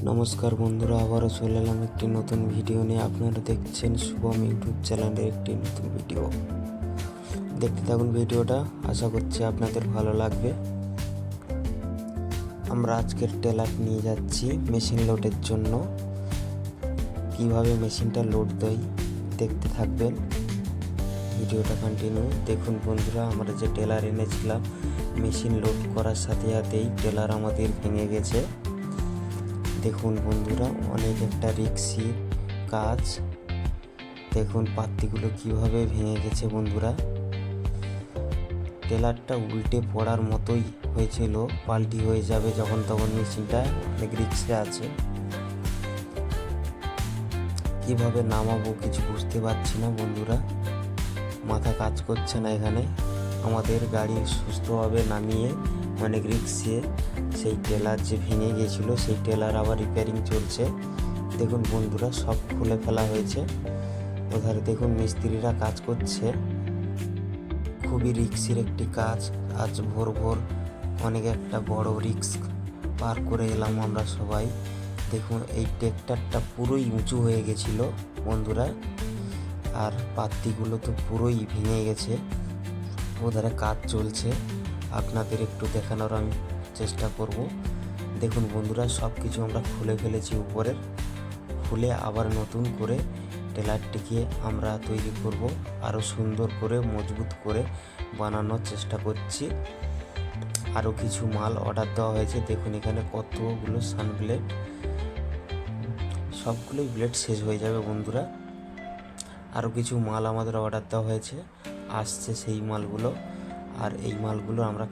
নমস্কার বন্ধুরা, আবারও চলে এলাম একটি নতুন ভিডিও নিয়ে। আপনারা দেখছেন শুভম ইউটিউব চ্যানেলের একটি নতুন ভিডিও। দেখতে থাকুন ভিডিওটা, আশা করছি আপনাদের ভালো লাগবে। আমরা আজকের টেলার নিয়ে যাচ্ছি মেশিন লোডের জন্য। কিভাবে মেশিনটা লোড দেয় দেখতে থাকবেন, ভিডিওটা কন্টিনিউ দেখুন বন্ধুরা। আমরা যে টেলার এনেছিলাম, মেশিন লোড করার সাথে সাথেই টেলার আমাদের ভেঙে গেছে। দেখুন বন্ধুরা, অনেক একটা রিক্সি কাজ। দেখুন পাত্তিগুলো কিভাবে ভেঙে গেছে বন্ধুরা। টেলারটা উল্টে পড়ার মতোই হয়েছিল, পাল্টি হয়ে যাবে যখন তখন। মেশিনটা অনেক রিক্সে আছে, কিভাবে নামাবো কিছু বুঝতে পারছি না বন্ধুরা, মাথা কাজ করছে না। এখানে আমাদের গাড়ি সুস্থভাবে নামিয়ে অনেক রিক্সে সেই টেলার যে ভেঙে গিয়েছিল, সেই টেলার আবার রিপেয়ারিং চলছে। দেখুন বন্ধুরা, সব খুলে ফেলা হয়েছে। ওধারে দেখুন মিস্ত্রিরা কাজ করছে। খুবই রিক্সের একটি কাজ। আজ ভোর ভোর অনেক একটা বড় রিস্ক পার করে এলাম আমরা সবাই। দেখুন এই ট্রেক্টরটা পুরোই উঁচু হয়ে গেছিল বন্ধুরা, আর পাত্তিগুলো তো পুরোই ভেঙে গেছে। ওধারে কাজ চলছে, আপনাদের একটু দেখানোর আমি চেষ্টা করব। দেখুন বন্ধুরা, সব কিছু আমরা খুলে ফেলেছি উপরের। খুলে আবার নতুন করে টেলারটিকে আমরা তৈরি করব, আরও সুন্দর করে মজবুত করে বানানোর চেষ্টা করছি। আরও কিছু মাল অর্ডার দেওয়া হয়েছে। দেখুন এখানে কতগুলো সান ব্লেড, সবগুলোই ব্লেড শেষ হয়ে যাবে বন্ধুরা। আরও কিছু মাল আমাদের অর্ডার দেওয়া হয়েছে, আসছে সেই মালগুলো। আর এই মালগুলো আমরা